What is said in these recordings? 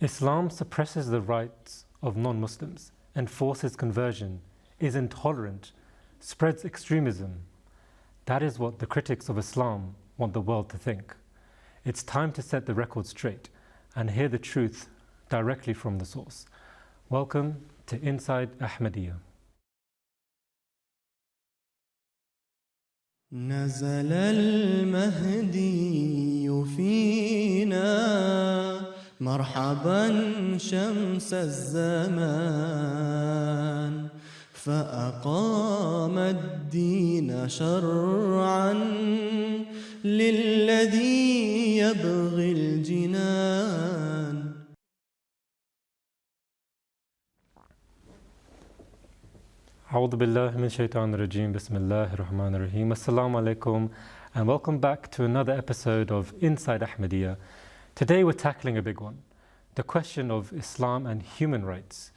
Islam suppresses the rights of non-Muslims, enforces conversion, is intolerant, spreads extremism. That is what the critics of Islam want the world to think. It's time to set the record straight and hear the truth directly from the source. Welcome to Inside Ahmadiyya. نزل المهدي فينا مرحبا شمس الزمان فأقام الدين شرعا للذي يبغي الجنان. A'udhu billahi min shaitanir rajim. Bismillahir rahmanir rahim. Assalamu alaikum and welcome back to another episode of Inside Ahmadiyya. Today we're tackling a big one, the question of Islam and human rights.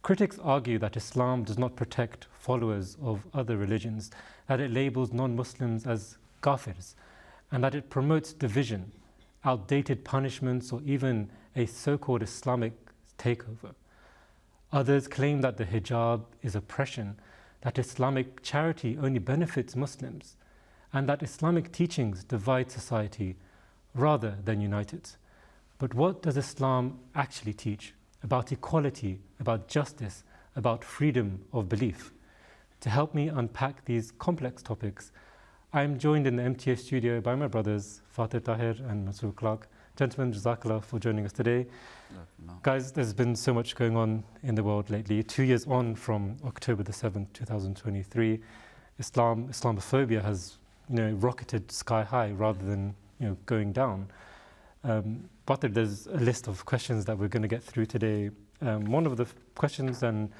Critics argue that Islam does not protect followers of other religions, that it labels non-Muslims as Kafirs, and that it promotes division, outdated punishments, or even a so-called Islamic takeover. Others claim that the hijab is oppression, that Islamic charity only benefits Muslims, and that Islamic teachings divide society rather than unite it. But what does Islam actually teach about equality, about justice, about freedom of belief? To help me unpack these complex topics, I am joined in the MTA studio by my brothers Fatir, Tahir and Mansoor, Clarke. Gentlemen, Jazakallah for joining us today. No. Guys, there's been so much going on in the world lately. 2 years on from October the 7th, 2023, Islamophobia has, rocketed sky high rather than, going down. But there's a list of questions that we're going to get through today. One of the questions and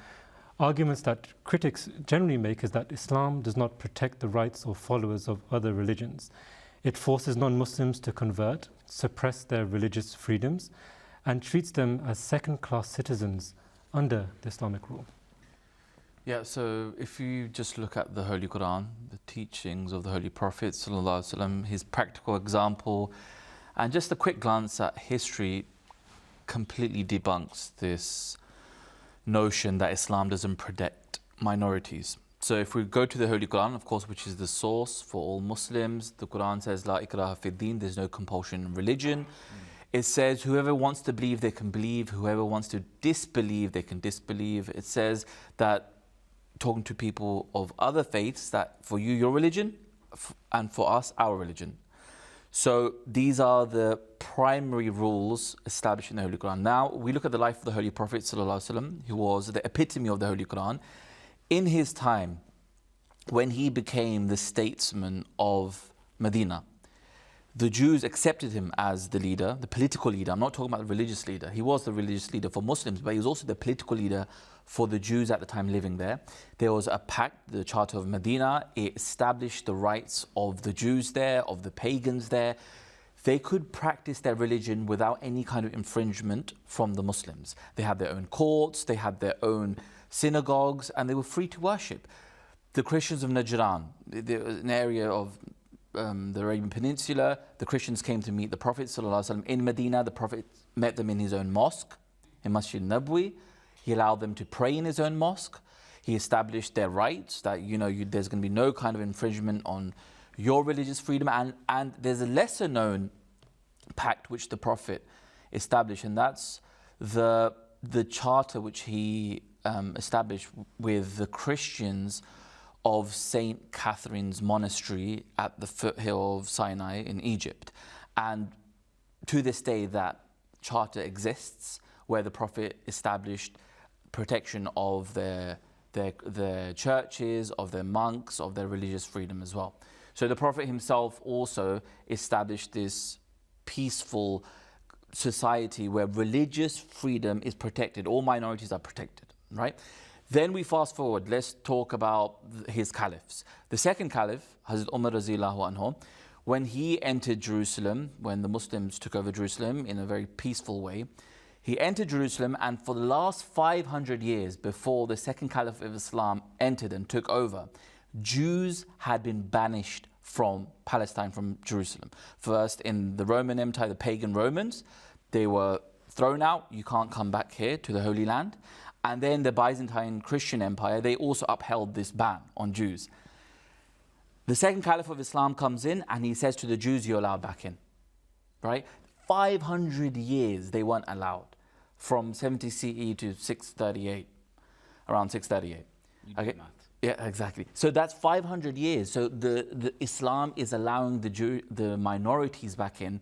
arguments that critics generally make is that Islam does not protect the rights of followers of other religions. It forces non-Muslims to convert, suppress their religious freedoms, and treats them as second-class citizens under the Islamic rule. Yeah, so if you just look at the Holy Qur'an, the teachings of the Holy Prophet ﷺ, his practical example, and just a quick glance at history completely debunks this notion that Islam doesn't protect minorities. So if we go to the Holy Qur'an, of course, which is the source for all Muslims, the Qur'an says, La ikraha fi din, there's no compulsion in religion. It says, whoever wants to believe, they can believe. Whoever wants to disbelieve, they can disbelieve. It says that, talking to people of other faiths, that for you, your religion, and for us, our religion. So these are the primary rules established in the Holy Qur'an. Now, we look at the life of the Holy Prophet ﷺ, who was the epitome of the Holy Qur'an. In his time, when he became the statesman of Medina, the Jews accepted him as the leader, the political leader. I'm not talking about the religious leader. He was the religious leader for Muslims, but he was also the political leader for the Jews at the time living there. There was a pact, the Charter of Medina. It established the rights of the Jews there, of the pagans there. They could practice their religion without any kind of infringement from the Muslims. They had their own courts, they had their own synagogues, and they were free to worship. The Christians of Najran, an area of the Arabian Peninsula, the Christians came to meet the Prophet ﷺ in Medina. The Prophet met them in his own mosque, in Masjid Nabwi. He allowed them to pray in his own mosque. He established their rights, that there's going to be no kind of infringement on your religious freedom. And there's a lesser known pact which the Prophet established, and that's the charter which he established with the Christians of St. Catherine's Monastery at the foothill of Sinai in Egypt. And to this day, that charter exists, where the Prophet established protection of their churches, of their monks, of their religious freedom as well. So the Prophet himself also established this peaceful society where religious freedom is protected. All minorities are protected, right? Then we fast forward, let's talk about his caliphs. The second caliph, Hazrat Umar Raziyallahu anhu, when he entered Jerusalem, when the Muslims took over Jerusalem in a very peaceful way, he entered Jerusalem, and for the last 500 years before the second caliph of Islam entered and took over, Jews had been banished from Palestine, from Jerusalem. First in the Roman Empire, the pagan Romans, they were thrown out, you can't come back here to the Holy Land. And then the Byzantine Christian Empire, they also upheld this ban on Jews. The second Caliph of Islam comes in and he says to the Jews, you're allowed back in, right? 500 years they weren't allowed, from 70 CE to 638, around 638. You do okay. math. Yeah, exactly. So that's 500 years. So the Islam is allowing the minorities back in.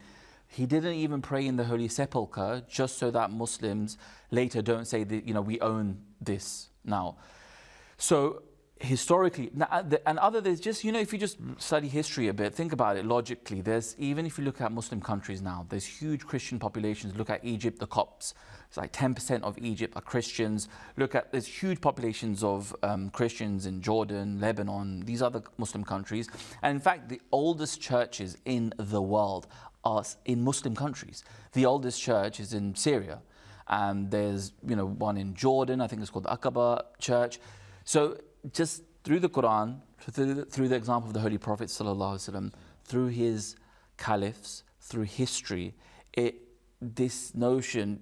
He didn't even pray in the Holy Sepulchre just so that Muslims later don't say that, you know, we own this now. So historically, and other there's just, you know, if you just study history a bit, think about it logically, there's, even if you look at Muslim countries now, there's huge Christian populations. Look at Egypt, the Copts. It's like 10% of Egypt are Christians. Look at, there's huge populations of Christians in Jordan, Lebanon, these other Muslim countries. And in fact, the oldest churches in the world are in Muslim countries. The oldest church is in Syria. And there's, you know, one in Jordan, I think it's called the Aqaba Church. So just through the Qur'an, through the example of the Holy Prophet ﷺ, through his caliphs, through history, this notion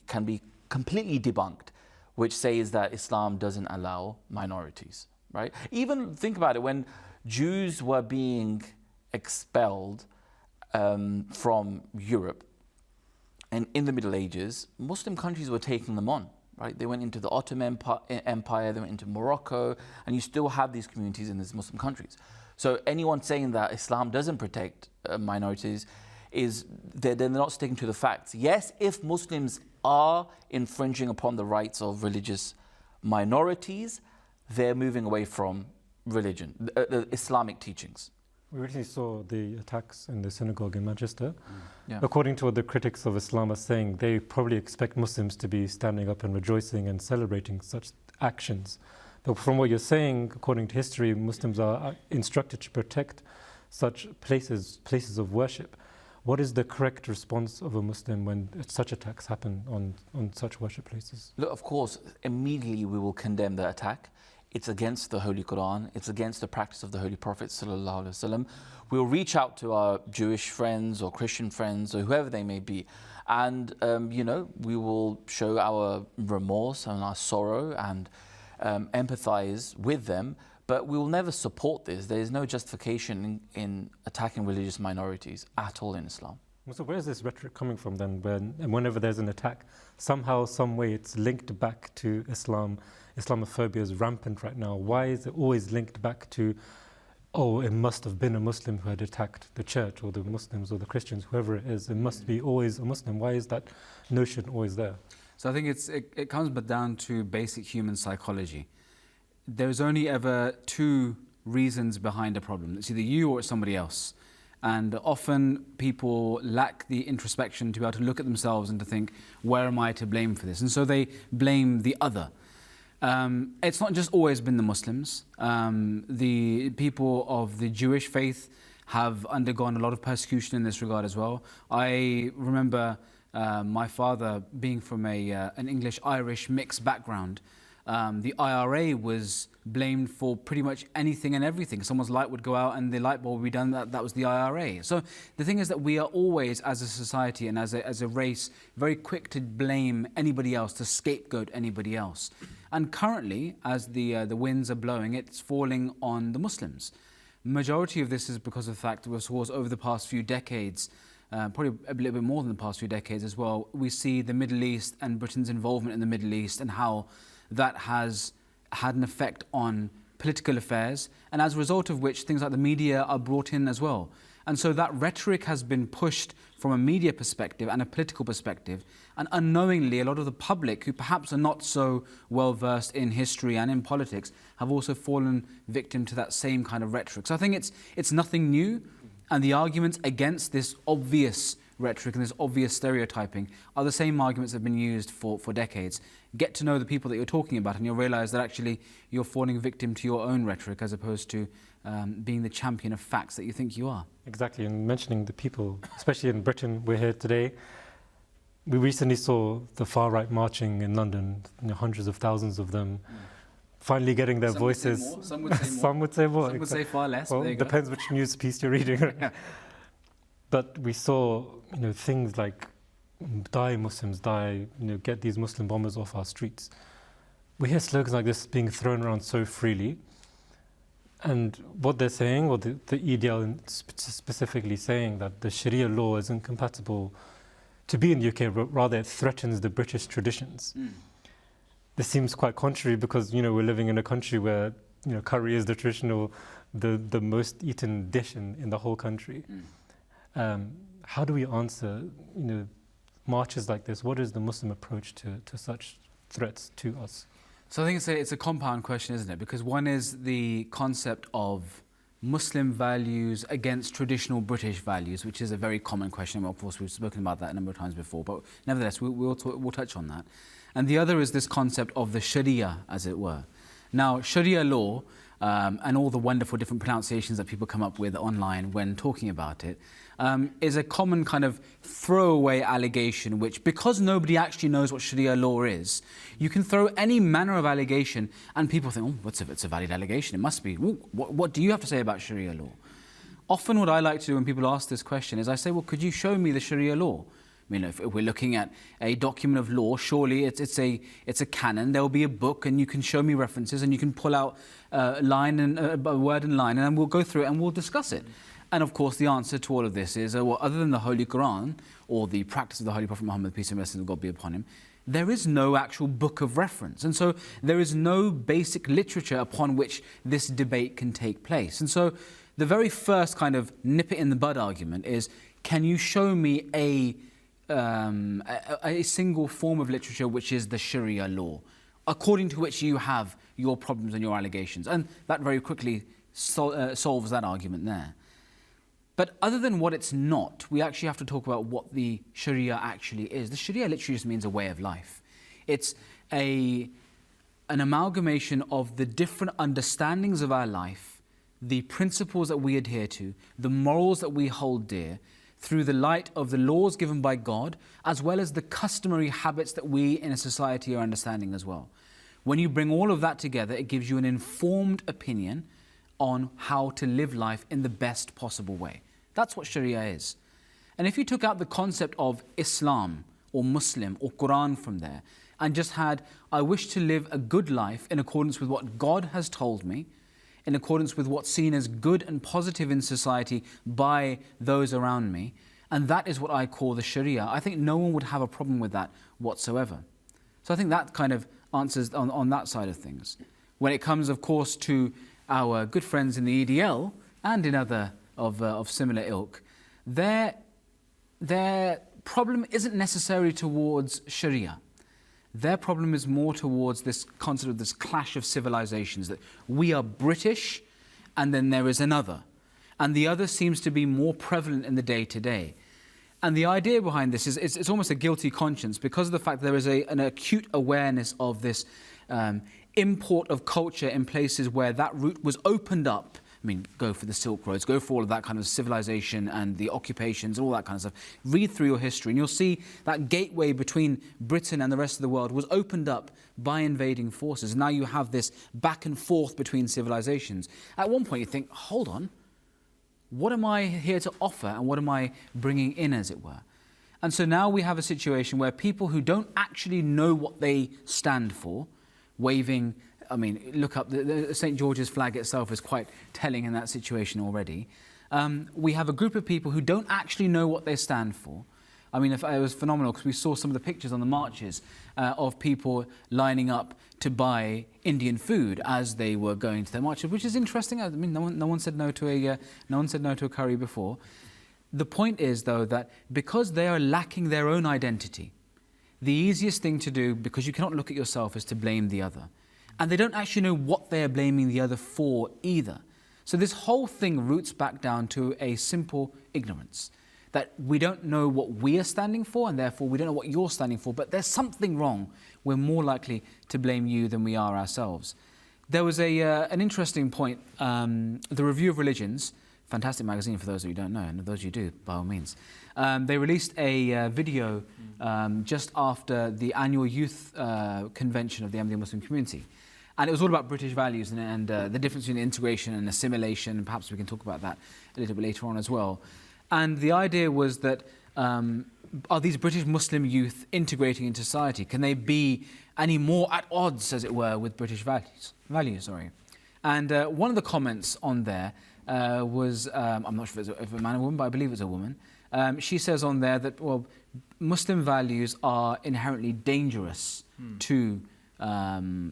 can be completely debunked, which says that Islam doesn't allow minorities, right? Even think about it, when Jews were being expelled from Europe, and in the Middle Ages, Muslim countries were taking them on, right? They went into the Ottoman Empire, they went into Morocco, and you still have these communities in these Muslim countries. So anyone saying that Islam doesn't protect minorities, they're not sticking to the facts. Yes, if Muslims are infringing upon the rights of religious minorities, they're moving away from religion, the Islamic teachings. We recently saw the attacks in the synagogue in Manchester. Yeah. According to what the critics of Islam are saying, they probably expect Muslims to be standing up and rejoicing and celebrating such actions. But from what you're saying, according to history, Muslims are instructed to protect such places of worship. What is the correct response of a Muslim when such attacks happen on such worship places? Look, of course, immediately we will condemn the attack. It's against the Holy Qur'an. It's against the practice of the Holy Prophet ﷺ. We'll reach out to our Jewish friends or Christian friends or whoever they may be. And, you know, we will show our remorse and our sorrow and empathize with them. But we will never support this. There is no justification in attacking religious minorities at all in Islam. So where is this rhetoric coming from then, whenever there's an attack, somehow, some way it's linked back to Islam? Islamophobia is rampant right now. Why is it always linked back to, oh, it must have been a Muslim who had attacked the church, or the Muslims or the Christians, whoever it is, it must be always a Muslim? Why is that notion always there? So I think it comes back down to basic human psychology. There's only ever two reasons behind a problem. It's either you or it's somebody else. And often people lack the introspection to be able to look at themselves and to think, where am I to blame for this? And so they blame the other. It's not just always been the Muslims. The people of the Jewish faith have undergone a lot of persecution in this regard as well. I remember my father being from an English-Irish mixed background. The IRA was blamed for pretty much anything and everything. Someone's light would go out and the light bulb would be done, that was the IRA. So the thing is that we are always, as a society and as a race, very quick to blame anybody else, to scapegoat anybody else. And currently, as the winds are blowing, it's falling on the Muslims. Majority of this is because of the fact that, of course, over the past few decades, probably a little bit more than the past few decades as well, we see the Middle East and Britain's involvement in the Middle East and how that has had an effect on political affairs, and as a result of which things like the media are brought in as well. And so that rhetoric has been pushed from a media perspective and a political perspective, and unknowingly a lot of the public, who perhaps are not so well versed in history and in politics, have also fallen victim to that same kind of rhetoric. So I think it's nothing new, and the arguments against this obvious rhetoric and this obvious stereotyping are the same arguments that have been used for decades. Get to know the people that you're talking about and you'll realise that actually you're falling victim to your own rhetoric as opposed to being the champion of facts that you think you are. Exactly, and mentioning the people, especially in Britain, we're here today. We recently saw the far-right marching in London, hundreds of thousands of them, finally getting their voices. Some would say more. Some would say more. Some would say far less. Well, it depends which news piece you're reading. But we saw, things like die Muslims, die, get these Muslim bombers off our streets. We hear slogans like this being thrown around so freely. And what they're saying, or the EDL specifically saying, that the Sharia law is incompatible to be in the UK, rather it threatens the British traditions. This seems quite contrary because, we're living in a country where, curry is the traditional, the most eaten dish in the whole country. How do we answer, marches like this? What is the Muslim approach to such threats to us? So I think it's a compound question, isn't it? Because one is the concept of Muslim values against traditional British values, which is a very common question. Of course, we've spoken about that a number of times before, but nevertheless, we'll touch on that. And the other is this concept of the Sharia, as it were. Now, Sharia law, and all the wonderful different pronunciations that people come up with online when talking about it, is a common kind of throwaway allegation, which, because nobody actually knows what Sharia law is, you can throw any manner of allegation and people think, oh, it's a valid allegation, it must be. Ooh, what do you have to say about Sharia law? Often what I like to do when people ask this question is I say, well, could you show me the Sharia law? I mean, if we're looking at a document of law, surely it's a canon. There will be a book, and you can show me references, and you can pull out a word and line, and then we'll go through it and we'll discuss it. And of course, the answer to all of this is, well, other than the Holy Quran or the practice of the Holy Prophet Muhammad, peace and blessings of God be upon him, there is no actual book of reference, and so there is no basic literature upon which this debate can take place. And so, the very first kind of nip it in the bud argument is, can you show me a single form of literature which is the Sharia law, according to which you have your problems and your allegations? And that very quickly solves that argument there. But other than what it's not, we actually have to talk about what the Sharia actually is. The Sharia literally just means a way of life. It's an amalgamation of the different understandings of our life, the principles that we adhere to, the morals that we hold dear, through the light of the laws given by God, as well as the customary habits that we in a society are understanding as well. When you bring all of that together, it gives you an informed opinion on how to live life in the best possible way. That's what Sharia is. And if you took out the concept of Islam or Muslim or Qur'an from there, and just had, I wish to live a good life in accordance with what God has told me, in accordance with what's seen as good and positive in society by those around me, and that is what I call the Sharia, I think no one would have a problem with that whatsoever. So I think that kind of answers on that side of things. When it comes, of course, to our good friends in the EDL and in other of similar ilk, their problem isn't necessarily towards Sharia. Their problem is more towards this concept of this clash of civilizations, that we are British and then there is another. And the other seems to be more prevalent in the day-to-day. And the idea behind this is it's almost a guilty conscience because of the fact that there is an acute awareness of this import of culture in places where that route was opened up. I mean, go for the Silk Roads, go for all of that kind of civilization and the occupations, all that kind of stuff. Read through your history and you'll see that gateway between Britain and the rest of the world was opened up by invading forces. Now you have this back and forth between civilizations. At one point you think, hold on, what am I here to offer and what am I bringing in, as it were? And so now we have a situation where people who don't actually know what they stand for, waving, I mean, look up, the St. George's flag itself is quite telling in that situation already. We have a group of people who don't actually know what they stand for. I mean, it was phenomenal because we saw some of the pictures on the marches of people lining up to buy Indian food as they were going to their marches, which is interesting. I mean, no one said no to a curry before. The point is, though, that because they are lacking their own identity, the easiest thing to do, because you cannot look at yourself, is to blame the other. And they don't actually know what they are blaming the other for either. So this whole thing roots back down to a simple ignorance. That we don't know what we are standing for, and therefore we don't know what you're standing for, but there's something wrong. We're more likely to blame you than we are ourselves. There was an interesting point, the Review of Religions, fantastic magazine for those of you who don't know, and those of you do, by all means. They released a video just after the annual youth convention of the Ahmadiyya Muslim community. And it was all about British values and the difference between integration and assimilation, and perhaps we can talk about that a little bit later on as well. And the idea was that are these British Muslim youth integrating into society? Can they be any more at odds, as it were, with British values? And one of the comments on there was, I'm not sure if it's a man or woman, but I believe it's a woman. She says on there that, well, Muslim values are inherently dangerous to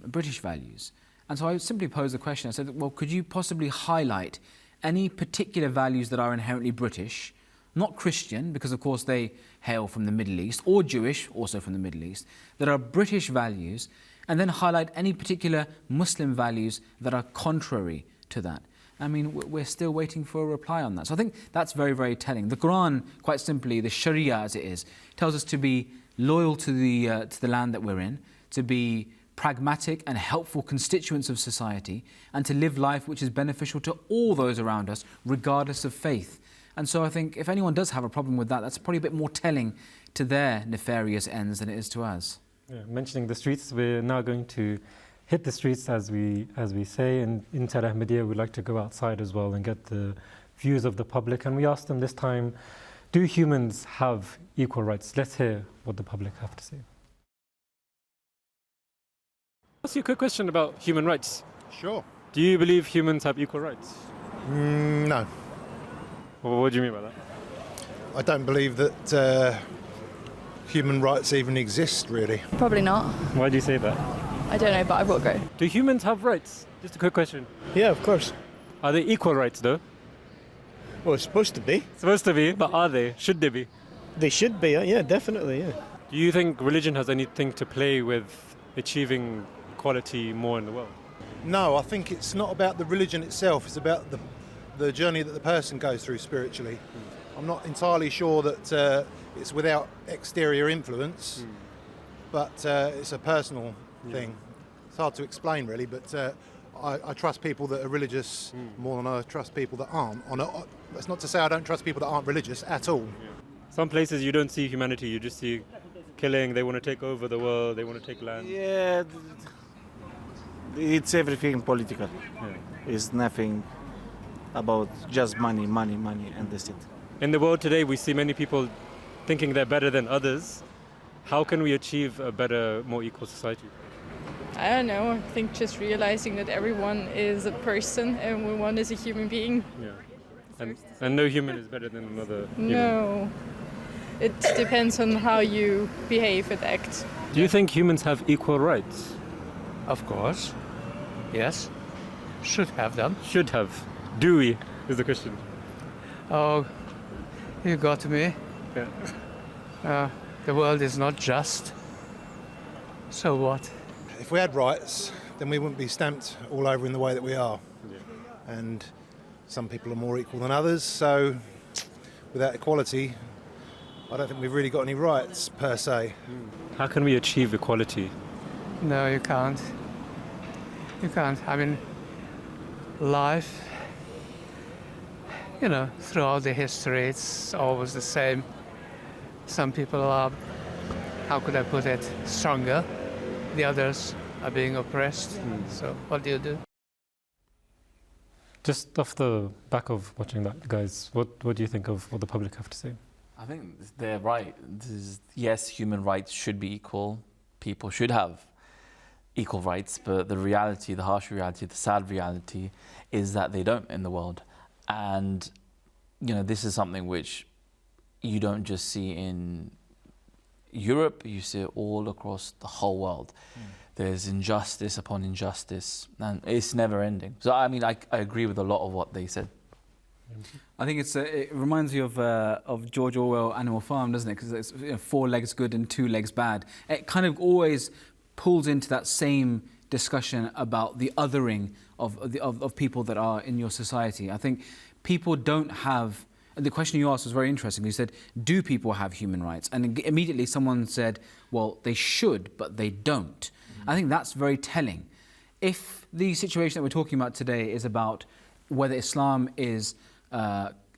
British values. And so I simply posed the question. I said, well, could you possibly highlight any particular values that are inherently British, not Christian, because of course they hail from the Middle East, or Jewish, also from the Middle East, that are British values, and then highlight any particular Muslim values that are contrary to that? I mean, we're still waiting for a reply on that. So I think that's very, very telling. The Qur'an, quite simply, the Sharia as it is, tells us to be loyal to the land that we're in, to be pragmatic and helpful constituents of society, and to live life which is beneficial to all those around us, regardless of faith. And so I think if anyone does have a problem with that, that's probably a bit more telling to their nefarious ends than it is to us. Yeah, mentioning the streets, we're now going to hit the streets, as we say, and inside Ahmadiyya we like to go outside as well and get the views of the public. And we asked them this time, do humans have equal rights? Let's hear what the public have to say. Ask you a quick question about human rights. Sure. Do you believe humans have equal rights? No. Well, what do you mean by that? I don't believe that human rights even exist, really. Probably not. Why do you say that? I don't know, but I've got to go. Do humans have rights? Just a quick question. Yeah, of course. Are they equal rights though? Well, it's supposed to be. Supposed to be, but are they? Should they be? They should be, yeah, definitely, yeah. Do you think religion has anything to play with achieving equality more in the world? No, I think it's not about the religion itself, it's about the journey that the person goes through spiritually. I'm not entirely sure that it's without exterior influence, but it's a personal thing. It's hard to explain really, but I trust people that are religious more than I trust people that aren't. That's not to say I don't trust people that aren't religious at all. Yeah. Some places you don't see humanity, you just see killing, they want to take over the world, they want to take land. Yeah, it's everything political. Yeah. It's nothing about just money, and that's it. In the world today, we see many people thinking they're better than others. How can we achieve a better, more equal society? I don't know. I think just realizing that everyone is a person, everyone is a human being. Yeah. And no human is better than another human. No. It depends on how you behave and act. Do you think humans have equal rights? Of course. Yes. Should have them. Should have. Do we? Is the question. Oh, you got me. Yeah. The world is not just. So what? If we had rights, then we wouldn't be stamped all over in the way that we are. Yeah. And some people are more equal than others, so without equality, I don't think we've really got any rights per se. How can we achieve equality? No, you can't. You can't. I mean, life, throughout the history, it's always the same. Some people are, how could I put it, stronger. The others are being oppressed. So what do you do? Just off the back of watching that, guys, what do you think of what the public have to say? I think they're right. Yes, human rights should be equal. People should have equal rights, but the reality, the harsh reality, the sad reality is that they don't in the world. And, this is something which you don't just see in Europe, you see it all across the whole world. There's injustice upon injustice, and it's never ending. So, I mean, I agree with a lot of what they said. I think it reminds you of George Orwell, Animal Farm, doesn't it? Because it's 4 legs good and 2 legs bad. It kind of always pulls into that same discussion about the othering of people that are in your society. I think people don't have. The question you asked was very interesting. You said, do people have human rights? And immediately someone said, well, they should, but they don't. I think that's very telling. If the situation that we're talking about today is about whether Islam is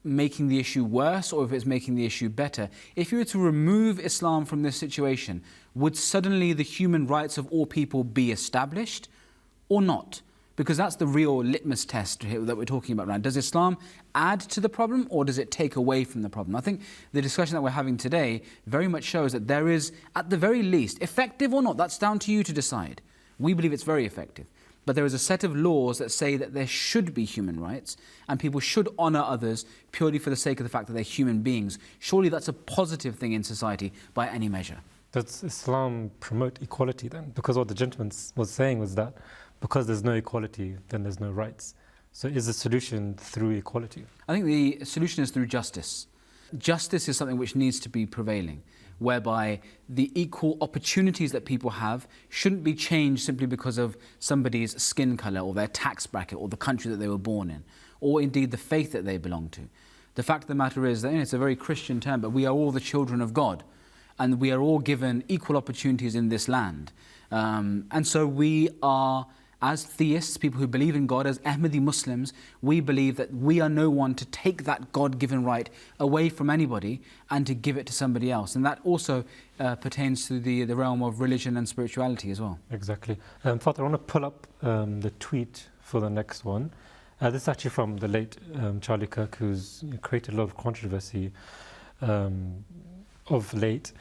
making the issue worse or if it's making the issue better, if you were to remove Islam from this situation, would suddenly the human rights of all people be established or not? Because that's the real litmus test that we're talking about now. Does Islam add to the problem or does it take away from the problem? I think the discussion that we're having today very much shows that there is, at the very least, effective or not, that's down to you to decide. We believe it's very effective. But there is a set of laws that say that there should be human rights and people should honour others purely for the sake of the fact that they're human beings. Surely that's a positive thing in society by any measure. Does Islam promote equality then? Because what the gentleman was saying was that because there's no equality, then there's no rights. So is the solution through equality? I think the solution is through justice. Justice is something which needs to be prevailing, whereby the equal opportunities that people have shouldn't be changed simply because of somebody's skin colour or their tax bracket or the country that they were born in, or indeed the faith that they belong to. The fact of the matter is that, it's a very Christian term, but we are all the children of God, and we are all given equal opportunities in this land. And so we are, as theists, people who believe in God, as Ahmadi Muslims, we believe that we are no one to take that God-given right away from anybody and to give it to somebody else. And that also pertains to the realm of religion and spirituality as well. Exactly. Fatir, I want to pull up the tweet for the next one. This is actually from the late Charlie Kirk, who's created a lot of controversy of late.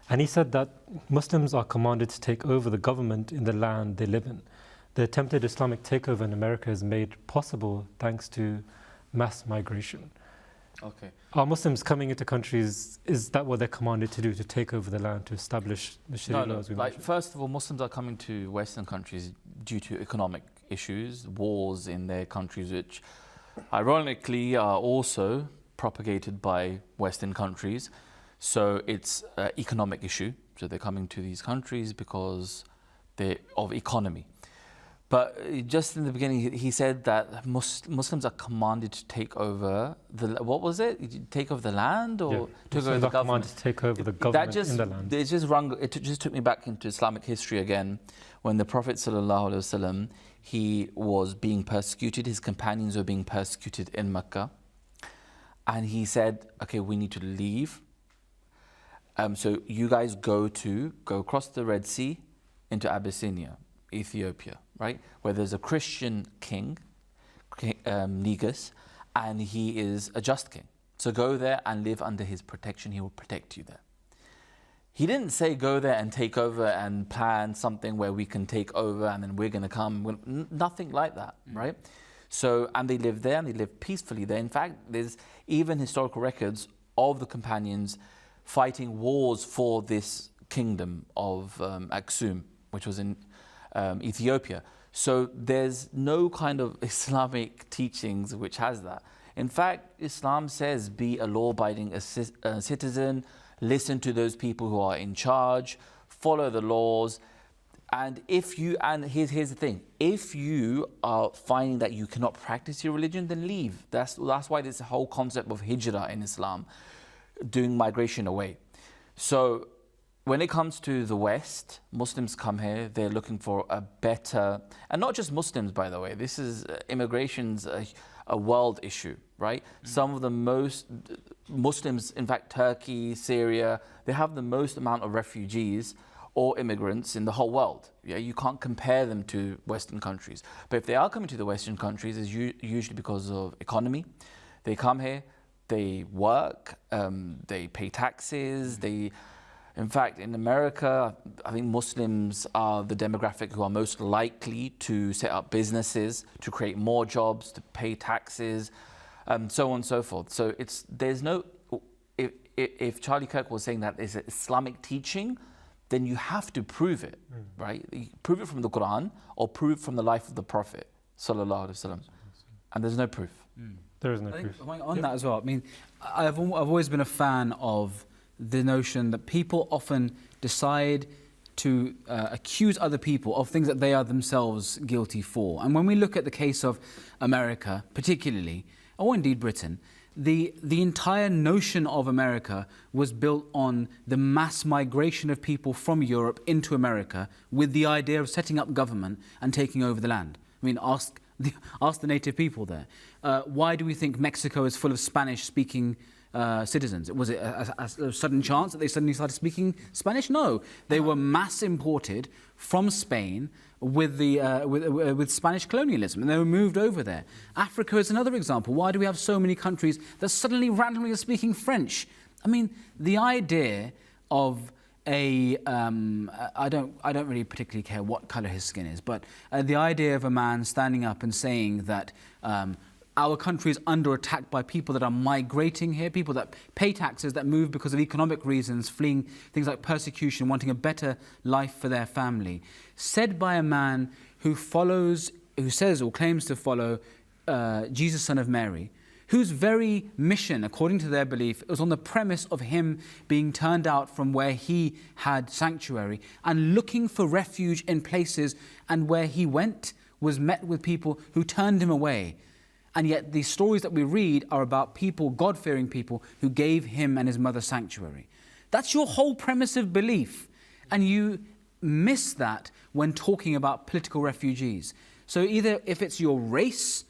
And he said that Muslims are commanded to take over the government in the land they live in. The attempted Islamic takeover in America is made possible thanks to mass migration. Okay. Are Muslims coming into countries, is that what they're commanded to do, to take over the land, to establish the Sharia laws? First of all, Muslims are coming to Western countries due to economic issues, wars in their countries, which ironically are also propagated by Western countries. So it's an economic issue. So they're coming to these countries because of economy. But just in the beginning, he said that Muslims are commanded to take over what was it? Take over the land, or take over the government? Commanded to take over the government in the land. It just took me back into Islamic history again, when the Prophet ﷺ, he was being persecuted. His companions were being persecuted in Mecca, and he said, "Okay, we need to leave. So you guys go across the Red Sea into Abyssinia, Ethiopia, right? Where there's a Christian king, Negus, and he is a just king. So go there and live under his protection. He will protect you there." He didn't say go there and take over and plan something where we can take over and then we're going to come. Nothing like that, right? So, and they lived there and they lived peacefully there. In fact, there's even historical records of the companions fighting wars for this kingdom of Aksum, which was in Ethiopia. So there's no kind of Islamic teachings which has that. In fact, Islam says be a law-abiding citizen, listen to those people who are in charge, follow the laws. And here's the thing, if you are finding that you cannot practice your religion, then leave. That's why there's a whole concept of hijrah in Islam, doing migration away. So when it comes to the West, Muslims come here, they're looking for a better, and not just Muslims, by the way, this is, immigration's a world issue, right? Some of the most Muslims, in fact, Turkey, Syria, they have the most amount of refugees or immigrants in the whole world. Yeah, you can't compare them to Western countries. But if they are coming to the Western countries, it's usually because of economy. They come here, they work, they pay taxes, in fact, in America, I think Muslims are the demographic who are most likely to set up businesses, to create more jobs, to pay taxes, so on and so forth. So if Charlie Kirk was saying that is an Islamic teaching, then you have to prove it, right? You prove it from the Qur'an or prove it from the life of the Prophet ﷺ. And there's no proof. There is no proof. On that as well, I mean, I've always been a fan of the notion that people often decide to accuse other people of things that they are themselves guilty for. And when we look at the case of America, particularly, or indeed Britain, the entire notion of America was built on the mass migration of people from Europe into America with the idea of setting up government and taking over the land. I mean, ask the native people there. Why do we think Mexico is full of Spanish-speaking citizens? Was it a sudden chance that they suddenly started speaking Spanish? No, they were mass imported from Spain with Spanish colonialism, and they were moved over there. Africa is another example. Why do we have so many countries that suddenly randomly are speaking French? I mean, the idea of I don't really particularly care what colour his skin is, but the idea of a man standing up and saying that our country is under attack by people that are migrating here, people that pay taxes, that move because of economic reasons, fleeing things like persecution, wanting a better life for their family, said by a man who says or claims to follow Jesus, son of Mary, whose very mission, according to their belief, was on the premise of him being turned out from where he had sanctuary and looking for refuge in places, and where he went was met with people who turned him away. And yet the stories that we read are about people, God-fearing people, who gave him and his mother sanctuary. That's your whole premise of belief. And you miss that when talking about political refugees. So either if it's your race,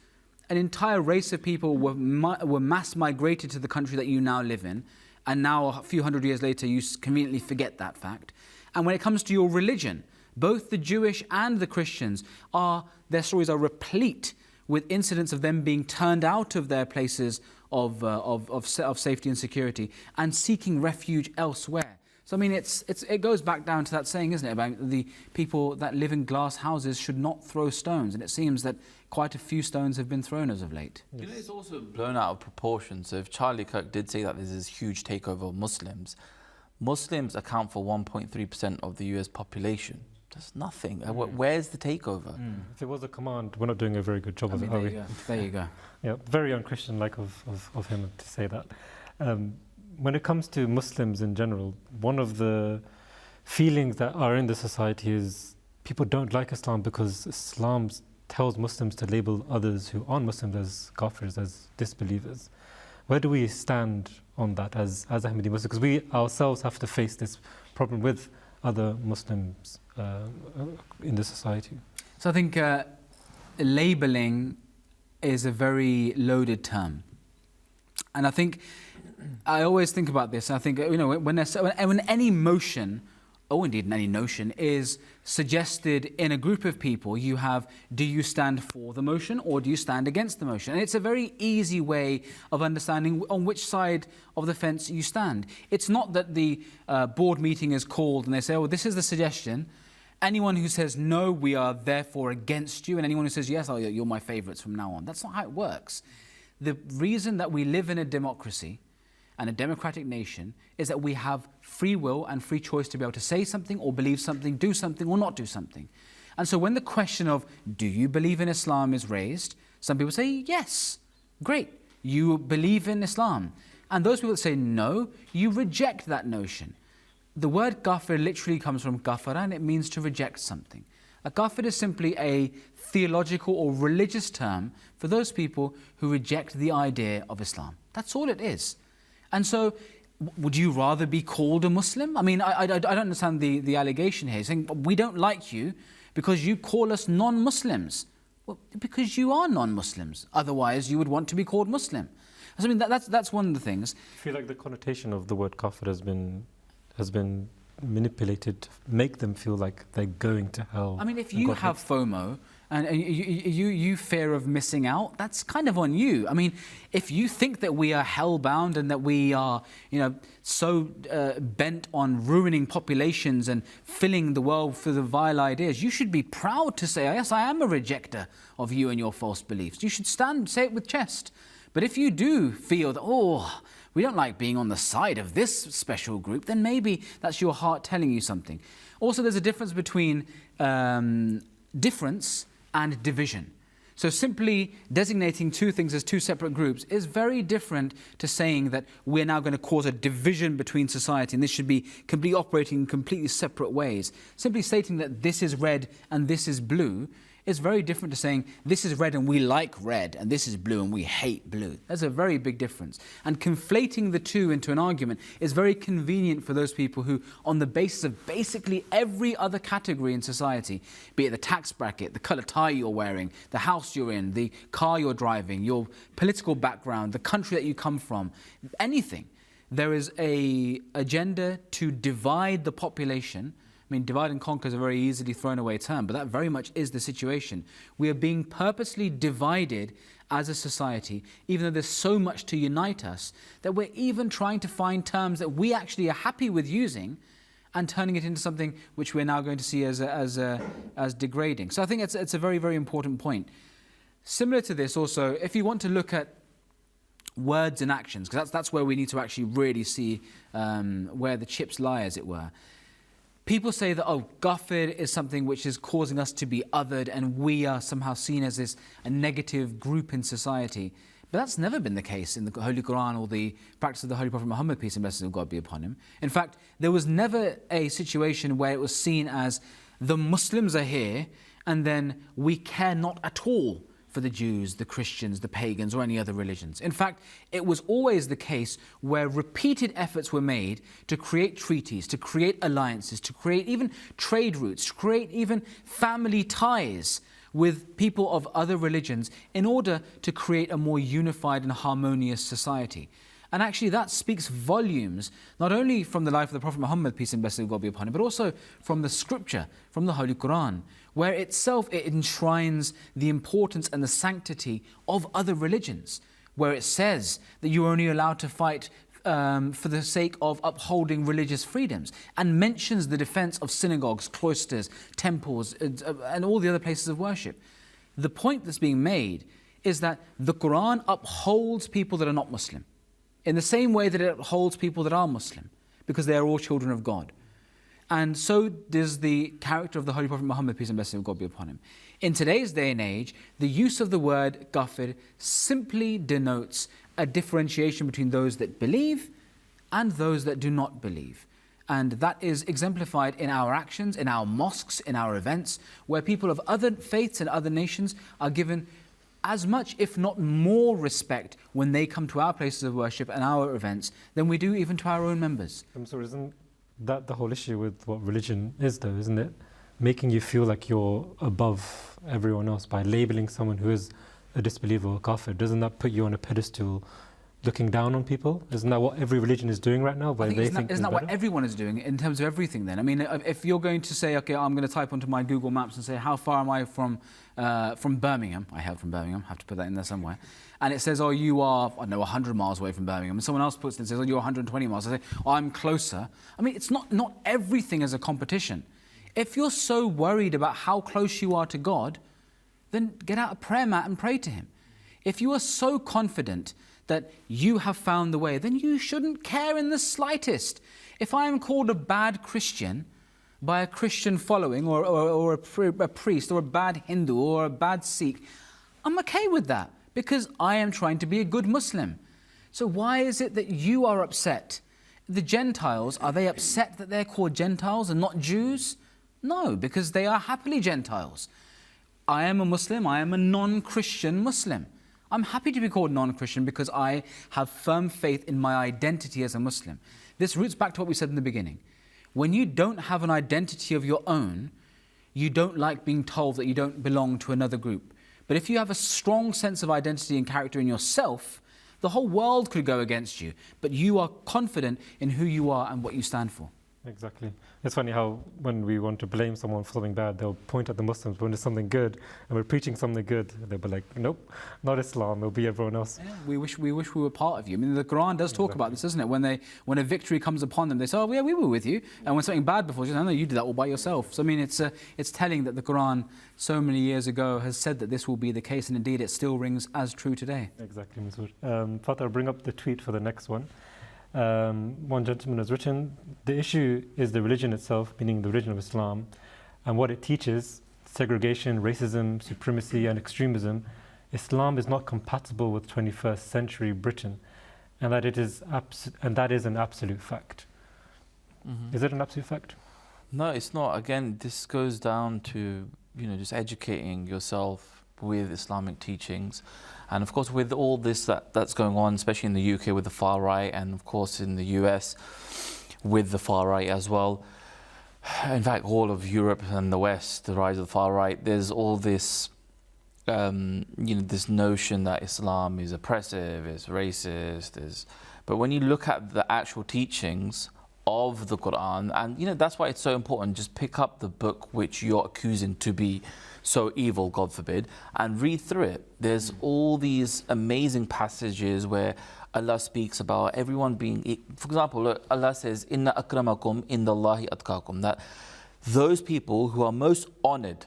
an entire race of people were mass migrated to the country that you now live in, and now a few hundred years later you conveniently forget that fact. And when it comes to your religion, both the Jewish and the Christians, their stories are replete with incidents of them being turned out of their places of safety and security and seeking refuge elsewhere. So I mean, it goes back down to that saying, isn't it, about the people that live in glass houses should not throw stones, and it seems that quite a few stones have been thrown as of late. You know, it's also blown out of proportion. So if Charlie Kirk did say that there's this huge takeover of Muslims, Muslims account for 1.3% of the US population. That's nothing. Where's the takeover? If it was a command, we're not doing a very good job of it, are we? There you go. Yeah, very un-Christian-like of him to say that. When it comes to Muslims in general, one of the feelings that are in the society is people don't like Islam because Islam tells Muslims to label others who aren't Muslims as Kafirs, as disbelievers. Where do we stand on that as Ahmadi Muslims? Because we ourselves have to face this problem with other Muslims in the society. So I think labelling is a very loaded term. And I think, I always think about this, I think, you know, when any motion, or indeed any notion, is suggested in a group of people, you have, do you stand for the motion or do you stand against the motion? And it's a very easy way of understanding on which side of the fence you stand. It's not that the board meeting is called and they say, oh, this is the suggestion. Anyone who says no, we are therefore against you, and anyone who says yes, oh, you're my favourites from now on. That's not how it works. The reason that we live in a democracy and a democratic nation is that we have free will and free choice to be able to say something or believe something, do something or not do something. And so when the question of, do you believe in Islam is raised, some people say, yes, great, you believe in Islam. And those people that say no, you reject that notion. The word kafir literally comes from kafara, and it means to reject something. A kafir is simply a theological or religious term for those people who reject the idea of Islam. That's all it is. And so, would you rather be called a Muslim? I mean, I don't understand the allegation here, saying we don't like you because you call us non-Muslims. Well, because you are non-Muslims. Otherwise, you would want to be called Muslim. So, I mean, that's one of the things. I feel like the connotation of the word kafir has been manipulated to make them feel like they're going to hell. I mean, if you have FOMO and you fear of missing out, that's kind of on you. I mean, if you think that we are hell-bound and that we are, you know, so bent on ruining populations and filling the world with the vile ideas, you should be proud to say, yes, I am a rejecter of you and your false beliefs. You should say it with chest. But if you do feel that, oh, we don't like being on the side of this special group, then maybe that's your heart telling you something. Also, there's a difference between difference and division. So simply designating two things as two separate groups is very different to saying that we're now going to cause a division between society and this should be operating in completely separate ways. Simply stating that this is red and this is blue It's very different to saying this is red and we like red and this is blue and we hate blue. There's a very big difference. And conflating the two into an argument is very convenient for those people who, on the basis of basically every other category in society, be it the tax bracket, the colour tie you're wearing, the house you're in, the car you're driving, your political background, the country that you come from, anything, there is an agenda to divide the population. I mean, divide and conquer is a very easily thrown away term, but that very much is the situation. We are being purposely divided as a society, even though there's so much to unite us, that we're even trying to find terms that we actually are happy with using and turning it into something which we're now going to see as degrading. So I think it's a very, very important point. Similar to this also, if you want to look at words and actions, because that's where we need to actually really see where the chips lie, as it were. People say that, oh, Kafir is something which is causing us to be othered and we are somehow seen as a negative group in society. But that's never been the case in the Holy Qur'an or the practice of the Holy Prophet Muhammad, peace and blessings of God be upon him. In fact, there was never a situation where it was seen as the Muslims are here and then we care not at all for the Jews, the Christians, the pagans, or any other religions. In fact, it was always the case where repeated efforts were made to create treaties, to create alliances, to create even trade routes, to create even family ties with people of other religions in order to create a more unified and harmonious society. And actually that speaks volumes, not only from the life of the Prophet Muhammad, peace and blessings of God be upon him, but also from the scripture, from the Holy Qur'an, where itself it enshrines the importance and the sanctity of other religions, where it says that you're only allowed to fight for the sake of upholding religious freedoms, and mentions the defense of synagogues, cloisters, temples, and all the other places of worship. The point that's being made is that the Qur'an upholds people that are not Muslim, in the same way that it upholds people that are Muslim, because they are all children of God. And so does the character of the Holy Prophet Muhammad, peace and blessings of God be upon him. In today's day and age, the use of the word kafir simply denotes a differentiation between those that believe and those that do not believe. And that is exemplified in our actions, in our mosques, in our events, where people of other faiths and other nations are given as much, if not more, respect when they come to our places of worship and our events than we do even to our own members. So isn't that the whole issue with what religion is, though, isn't it? Making you feel like you're above everyone else by labeling someone who is a disbeliever or kafir. Doesn't that put you on a pedestal looking down on people? Isn't that what every religion is doing right now? Isn't that what everyone is doing in terms of everything then? I mean, if you're going to say, okay, I'm going to type onto my Google Maps and say, how far am I from Birmingham? I hail from Birmingham, have to put that in there somewhere. And it says, oh, you are, I don't know, 100 miles away from Birmingham. And someone else puts it and says, oh, you're 120 miles. I say, oh, I'm closer. I mean, it's not everything as a competition. If you're so worried about how close you are to God, then get out a prayer mat and pray to him. If you are so confident that you have found the way, then you shouldn't care in the slightest. If I am called a bad Christian by a Christian following or a priest or a bad Hindu or a bad Sikh, I'm okay with that because I am trying to be a good Muslim. So why is it that you are upset? The Gentiles, are they upset that they're called Gentiles and not Jews? No, because they are happily Gentiles. I am a Muslim, I am a non-Christian Muslim. I'm happy to be called non-Christian because I have firm faith in my identity as a Muslim. This roots back to what we said in the beginning. When you don't have an identity of your own, you don't like being told that you don't belong to another group. But if you have a strong sense of identity and character in yourself, the whole world could go against you, but you are confident in who you are and what you stand for. Exactly. It's funny how when we want to blame someone for something bad, they'll point at the Muslims. When it's something good and we're preaching something good, they'll be like, nope, not Islam, it'll be everyone else. Yeah, we wish we were part of you. I mean, the Qur'an does talk about this, doesn't it? When a victory comes upon them, they say, oh yeah, we were with you. And when something bad befalls you, no, you did that all by yourself. So I mean, it's telling that the Qur'an so many years ago has said that this will be the case, and indeed it still rings as true today. Exactly, Mansoor. Fatir, bring up the tweet for the next one. One gentleman has written, the issue is the religion itself, meaning the religion of Islam, and what it teaches, segregation, racism, supremacy and extremism. Islam is not compatible with 21st century Britain, and that is an absolute fact. Mm-hmm. Is it an absolute fact? No, it's not. Again, this goes down to just educating yourself with Islamic teachings. And of course, with all this that's going on, especially in the UK with the far right, and of course in the US with the far right as well. In fact, all of Europe and the West, the rise of the far right, there's all this, this notion that Islam is oppressive, is racist, but when you look at the actual teachings of the Qur'an, and that's why it's so important, just pick up the book which you're accusing to be so evil, God forbid, and read through it. There's all these amazing passages where Allah speaks about everyone being, for example, look, Allah says, Inna akramakum indallahi atqakum, that those people who are most honored,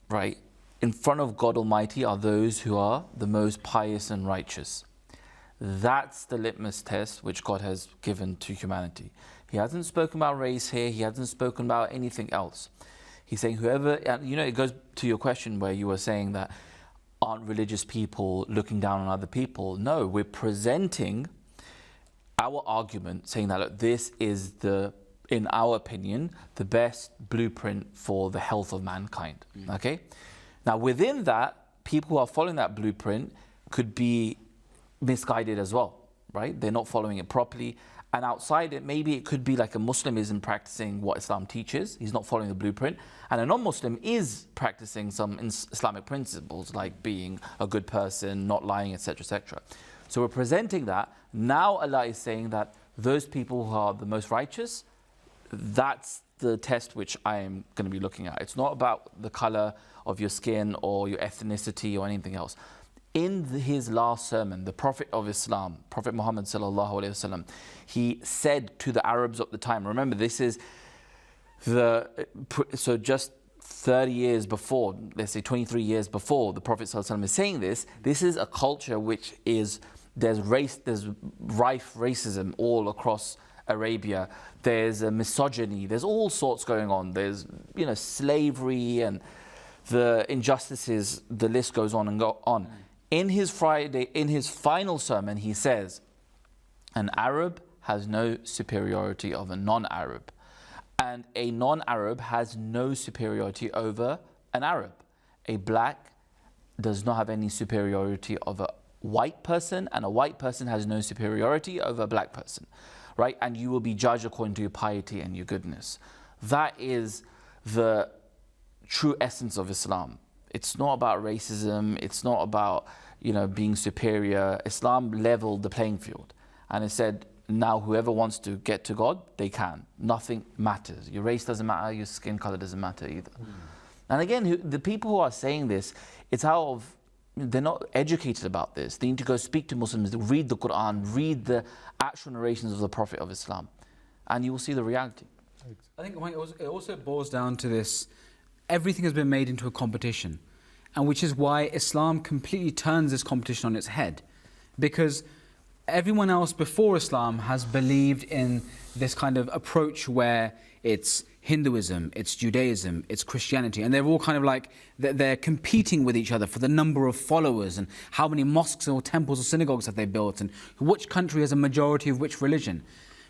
right, in front of God Almighty are those who are the most pious and righteous. That's the litmus test which God has given to humanity. He hasn't spoken about race here, he hasn't spoken about anything else. He's saying whoever, and it goes to your question where you were saying that aren't religious people looking down on other people? No, we're presenting our argument saying that, look, this is in our opinion, the best blueprint for the health of mankind, okay? Now within that, people who are following that blueprint could be misguided as well, right? They're not following it properly. And outside it, maybe it could be like a Muslim isn't practicing what Islam teaches. He's not following the blueprint. And a non-Muslim is practicing some Islamic principles like being a good person, not lying, etc., etc. So we're presenting that. Now Allah is saying that those people who are the most righteous, that's the test which I am going to be looking at. It's not about the color of your skin or your ethnicity or anything else. In his last sermon, the Prophet of Islam, Prophet Muhammad sallallahu alaihi wasallam, he said to the Arabs of the time, remember this is so just 30 years before, let's say 23 years before the Prophet sallallahu alaihi wasallam is saying this is a culture which is, there's rife racism all across Arabia. There's a misogyny, there's all sorts going on. There's, slavery and the injustices, the list goes on and on. In his final sermon, he says, an Arab has no superiority over a non-Arab, and a non-Arab has no superiority over an Arab. A black does not have any superiority over a white person, and a white person has no superiority over a black person, right? And you will be judged according to your piety and your goodness. That is the true essence of Islam. It's not about racism, it's not about, being superior. Islam leveled the playing field. And it said, now whoever wants to get to God, they can. Nothing matters. Your race doesn't matter, your skin color doesn't matter either. And again, the people who are saying this, it's they're not educated about this. They need to go speak to Muslims, read the Qur'an, read the actual narrations of the Prophet of Islam, and you will see the reality. I think it also boils down to this. Everything has been made into a competition, and which is why Islam completely turns this competition on its head, because everyone else before Islam has believed in this kind of approach where it's Hinduism, it's Judaism, it's Christianity, and they're all kind of like, they're competing with each other for the number of followers and how many mosques or temples or synagogues have they built and which country has a majority of which religion.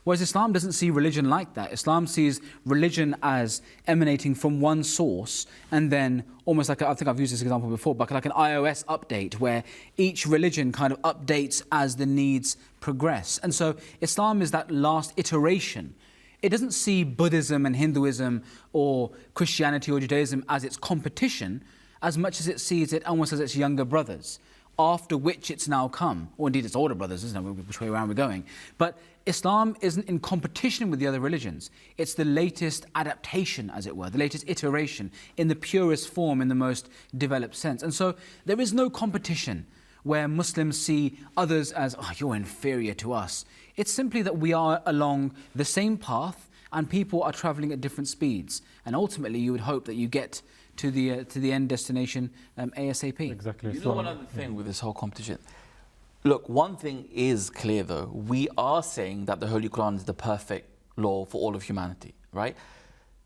Whereas Islam doesn't see religion like that. Islam sees religion as emanating from one source, and then almost like, I think I've used this example before, but like an iOS update where each religion kind of updates as the needs progress. And so Islam is that last iteration. It doesn't see Buddhism and Hinduism or Christianity or Judaism as its competition, as much as it sees it almost as its younger brothers, after which it's now come. Or indeed its older brothers, isn't it? Which way around we're going. But Islam isn't in competition with the other religions. It's the latest adaptation, as it were, the latest iteration in the purest form, in the most developed sense. And so there is no competition where Muslims see others as, oh, you're inferior to us. It's simply that we are along the same path and people are travelling at different speeds. And ultimately you would hope that you get to the end destination ASAP. Exactly. You know one other thing with this whole competition? Look, one thing is clear though. We are saying that the Holy Qur'an is the perfect law for all of humanity, right?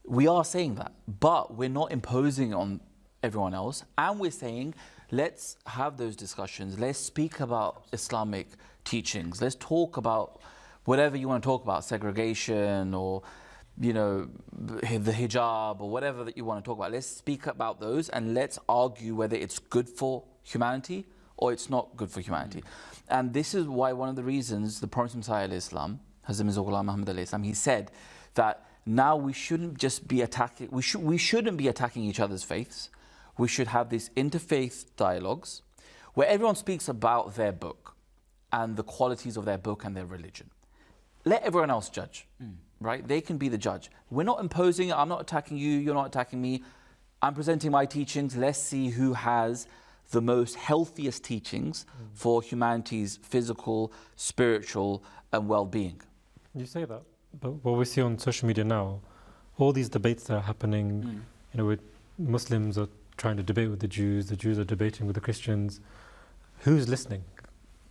We are saying that, but we're not imposing it on everyone else. And we're saying, let's have those discussions. Let's speak about Islamic teachings. Let's talk about whatever you want to talk about, segregation or you know, the hijab or whatever that you want to talk about. Let's speak about those and let's argue whether it's good for humanity or it's not good for humanity. And this is why one of the reasons the Prophet Messiah Islam, Hazrat Mirza Ghulam Muhammad Islam, he said that now we shouldn't just be attacking, we shouldn't be attacking each other's faiths. We should have these interfaith dialogues where everyone speaks about their book and the qualities of their book and their religion. Let everyone else judge, right? They can be the judge. We're not imposing, I'm not attacking you, you're not attacking me. I'm presenting my teachings. Let's see who has the most healthiest teachings for humanity's physical, spiritual, and well-being. You say that, but what we see on social media now, all these debates that are happening, you know, with Muslims are trying to debate with the Jews are debating with the Christians. Who's listening?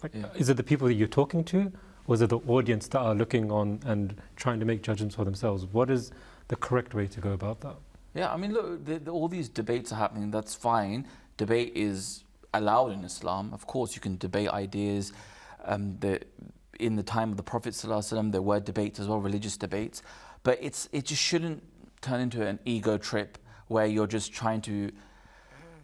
Like, is it the people that you're talking to, or is it the audience that are looking on and trying to make judgments for themselves? What is the correct way to go about that? Yeah, I mean, look, all these debates are happening, that's fine. Debate is allowed in Islam. Of course, you can debate ideas. In the time of the Prophet ﷺ, there were debates as well, religious debates. But it just shouldn't turn into an ego trip where you're just trying to,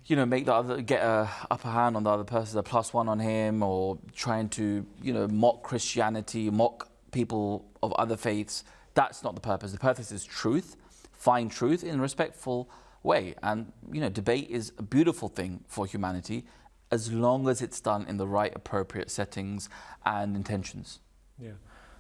you know, make the other, get a upper hand on the other person, a +1 on him, or trying to, you know, mock Christianity, mock people of other faiths. That's not the purpose. The purpose is truth, find truth in a respectful way. And, you know, debate is a beautiful thing for humanity as long as it's done in the right, appropriate settings and intentions. Yeah.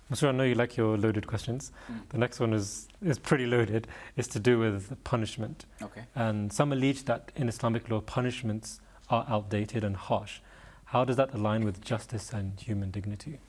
Mansoor, I know you like your loaded questions. The next one is pretty loaded. It's to do with punishment. Okay. And some allege that in Islamic law, punishments are outdated and harsh. How does that align with justice and human dignity?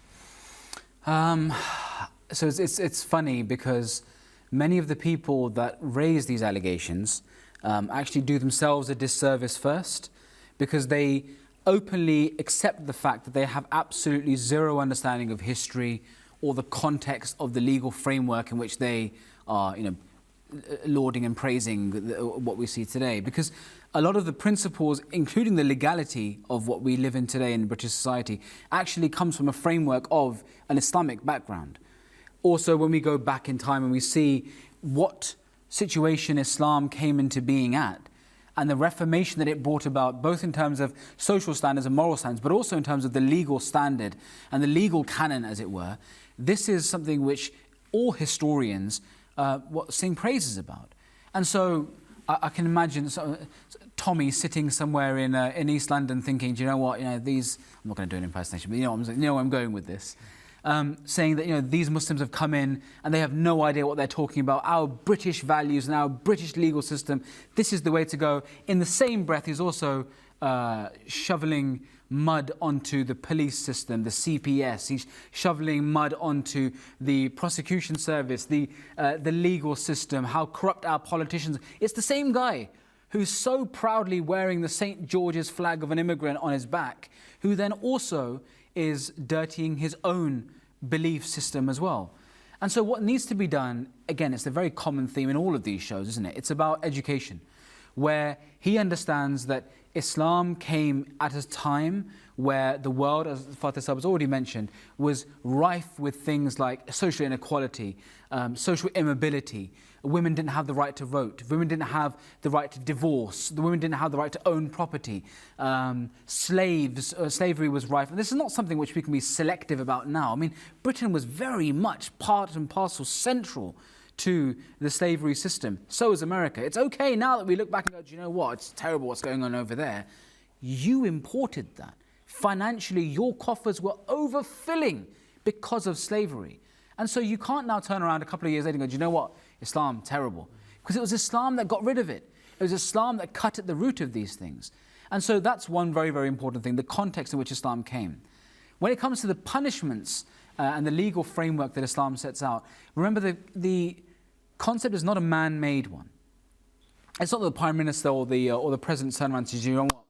So it's funny because many of the people that raise these allegations actually do themselves a disservice first, because they openly accept the fact that they have absolutely zero understanding of history or the context of the legal framework in which they are, you know, lauding and praising what we see today. Because a lot of the principles, including the legality of what we live in today in British society, actually comes from a framework of an Islamic background. Also, when we go back in time and we see what situation Islam came into being at, and the reformation that it brought about, both in terms of social standards and moral standards, but also in terms of the legal standard and the legal canon, as it were, this is something which all historians sing praises about. And so I can imagine Tommy sitting somewhere in East London thinking, do you know what, you know, these, I'm not going to do an impersonation, but you know where I'm going with this. Saying that, you know, these Muslims have come in and they have no idea what they're talking about. Our British values and our British legal system, this is the way to go. In the same breath, he's also shoveling mud onto the police system, the CPS. He's shoveling mud onto the prosecution service, the legal system, how corrupt our politicians. It's the same guy who's so proudly wearing the St. George's flag of an immigrant on his back, who then also is dirtying his own belief system as well. And so what needs to be done, again, it's a very common theme in all of these shows, isn't it? It's about education, where he understands that Islam came at a time where the world, as Fatir has already mentioned, was rife with things like social inequality, social immobility. Women didn't have the right to vote. Women didn't have the right to divorce. The women didn't have the right to own property. Slavery was rife. And this is not something which we can be selective about now. I mean, Britain was very much part and parcel central to the slavery system. So is America. It's okay now that we look back and go, do you know what? It's terrible what's going on over there. You imported that. Financially, your coffers were overfilling because of slavery. And so you can't now turn around a couple of years later and go, do you know what? Islam, terrible. Because it was Islam that got rid of it. It was Islam that cut at the root of these things. And so that's one very, very important thing, the context in which Islam came. When it comes to the punishments and the legal framework that Islam sets out, remember the concept is not a man-made one. It's not that the Prime Minister or the President turn around and says, you know what?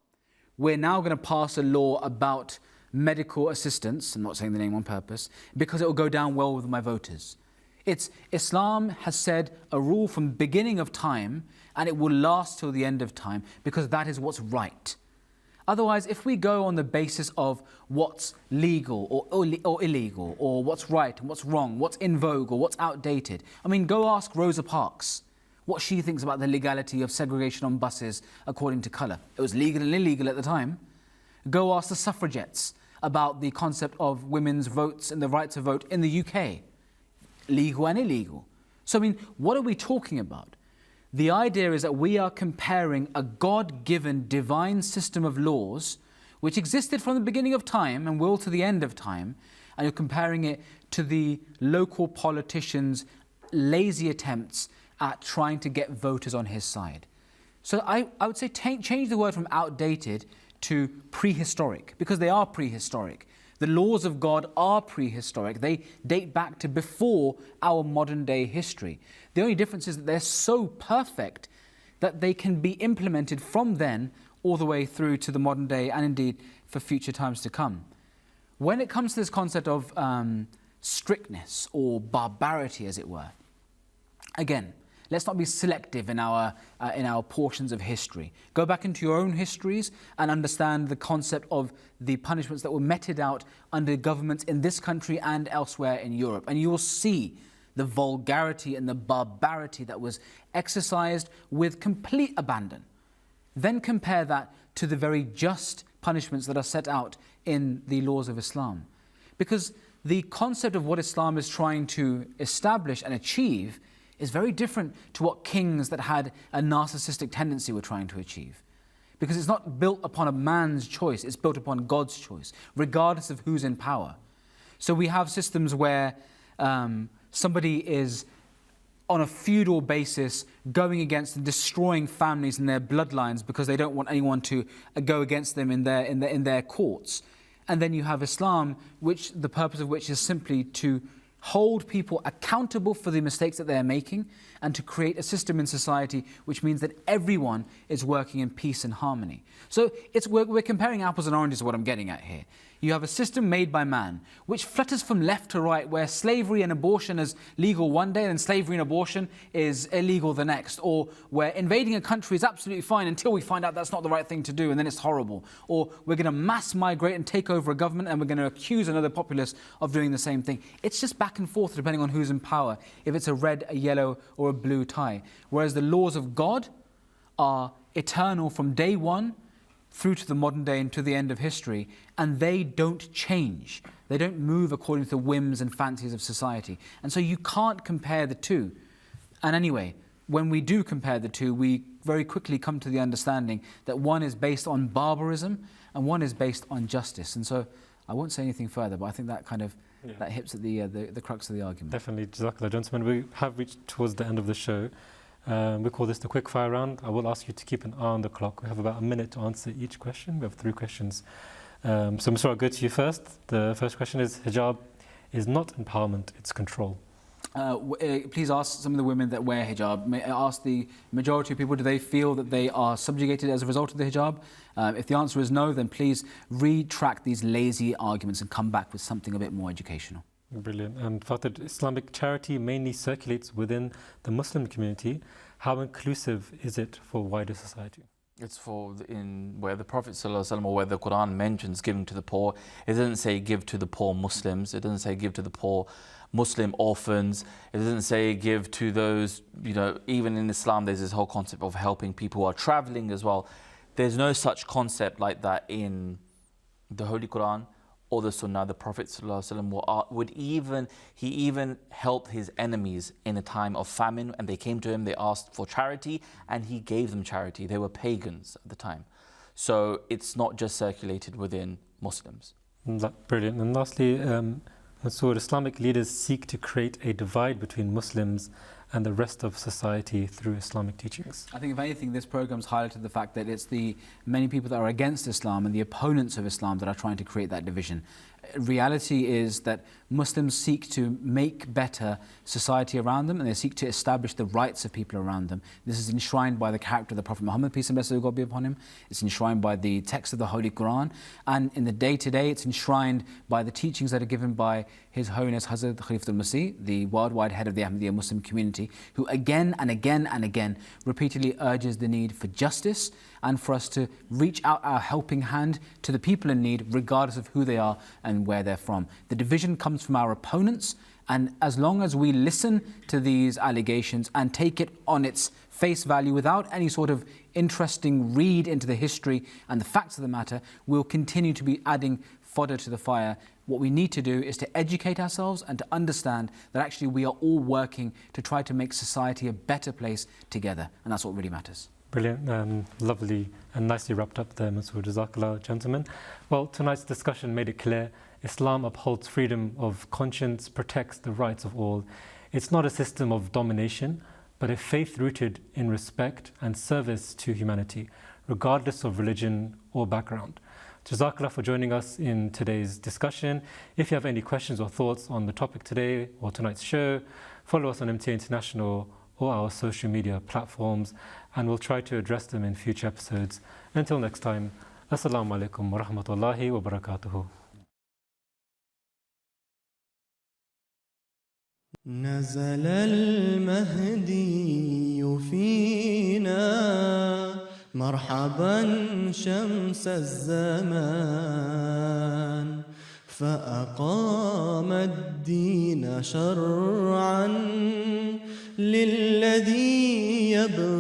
We're now going to pass a law about medical assistance, I'm not saying the name on purpose, because it will go down well with my voters. It's Islam has said a rule from the beginning of time, and it will last till the end of time, because that is what's right. Otherwise, if we go on the basis of what's legal or illegal, or what's right and what's wrong, what's in vogue or what's outdated, I mean, go ask Rosa Parks what she thinks about the legality of segregation on buses according to colour. It was legal and illegal at the time. Go ask the suffragettes about the concept of women's votes and the right to vote in the UK. Legal and illegal. So, I mean, what are we talking about? The idea is that we are comparing a God-given divine system of laws which existed from the beginning of time and will to the end of time, and you're comparing it to the local politicians' lazy attempts at trying to get voters on his side. So I would say change the word from outdated to prehistoric, because they are prehistoric. The laws of God are prehistoric. They date back to before our modern day history. The only difference is that they're so perfect that they can be implemented from then all the way through to the modern day, and indeed for future times to come. When it comes to this concept of strictness or barbarity, as it were, again, let's not be selective in our portions of history. Go back into your own histories and understand the concept of the punishments that were meted out under governments in this country and elsewhere in Europe. And you will see the vulgarity and the barbarity that was exercised with complete abandon. Then compare that to the very just punishments that are set out in the laws of Islam. Because the concept of what Islam is trying to establish and achieve is very different to what kings that had a narcissistic tendency were trying to achieve. Because it's not built upon a man's choice, it's built upon God's choice, regardless of who's in power. So we have systems where somebody is on a feudal basis going against and destroying families and their bloodlines because they don't want anyone to go against them in their courts. And then you have Islam, which the purpose of which is simply to hold people accountable for the mistakes that they're making and to create a system in society which means that everyone is working in peace and harmony. So we're comparing apples and oranges is what I'm getting at here. You have a system made by man which flutters from left to right, where slavery and abortion is legal one day and slavery and abortion is illegal the next, or where invading a country is absolutely fine until we find out that's not the right thing to do and then it's horrible, or we're going to mass migrate and take over a government and we're going to accuse another populace of doing the same thing. It's just back and forth depending on who's in power, if it's a red, a yellow or a blue tie. Whereas the laws of God are eternal from day one through to the modern day and to the end of history, and they don't change. They don't move according to the whims and fancies of society. And so you can't compare the two. And anyway, when we do compare the two, we very quickly come to the understanding that one is based on barbarism and one is based on justice. And so I won't say anything further, but I think that kind of that hits at the crux of the argument. Definitely. Jazakallah, gentlemen. We have reached towards the end of the show. We call this the quick fire round. I will ask you to keep an eye on the clock. We have about a minute to answer each question. We have 3 questions. So Mansoor, I'll go to you first. The first question is, hijab is not empowerment, it's control. Please ask some of the women that wear hijab. Ask the majority of people, do they feel that they are subjugated as a result of the hijab? If the answer is no, then please retract these lazy arguments and come back with something a bit more educational. Brilliant. And Fatir, Islamic charity mainly circulates within the Muslim community. How inclusive is it for wider society? It's for where the Prophet ﷺ, or where the Qur'an mentions giving to the poor. It doesn't say give to the poor Muslims. It doesn't say give to the poor Muslim orphans. It doesn't say give to those, even in Islam there's this whole concept of helping people who are traveling as well. There's no such concept like that in the Holy Qur'an or the Sunnah. The Prophet ﷺ he even helped his enemies in a time of famine, and they came to him, they asked for charity, and he gave them charity. They were pagans at the time. So it's not just circulated within Muslims. Brilliant. And lastly, Mansoor, Islamic leaders seek to create a divide between Muslims and the rest of society through Islamic teachings. I think if anything, this program's highlighted the fact that it's the many people that are against Islam and the opponents of Islam that are trying to create that division. Reality is that Muslims seek to make better society around them, and they seek to establish the rights of people around them. This is enshrined by the character of the Prophet Muhammad, peace and blessings of God be upon him. It's enshrined by the text of the Holy Qur'an, and in the day-to-day it's enshrined by the teachings that are given by His Holiness Hazrat Khalifatul Masih, the worldwide head of the Ahmadiyya Muslim community, who again and again and again repeatedly urges the need for justice and for us to reach out our helping hand to the people in need, regardless of who they are and where they're from. The division comes from our opponents, and as long as we listen to these allegations and take it on its face value without any sort of interesting read into the history and the facts of the matter, we'll continue to be adding fodder to the fire. What we need to do is to educate ourselves and to understand that actually we are all working to try to make society a better place together, and that's what really matters. Brilliant, lovely and nicely wrapped up there, Mansoor. Jazakallah, gentlemen. Well, tonight's discussion made it clear Islam upholds freedom of conscience, protects the rights of all. It's not a system of domination, but a faith rooted in respect and service to humanity, regardless of religion or background. Jazakallah for joining us in today's discussion. If you have any questions or thoughts on the topic today or tonight's show, follow us on MTA International or our social media platforms, and we'll try to address them in future episodes. Until next time, Assalamu alaikum wa rahmatullahi wa barakatuhu. نزل المهدي فينا مرحبا شمس الزمان فأقام الدين شرعا للذي يبغي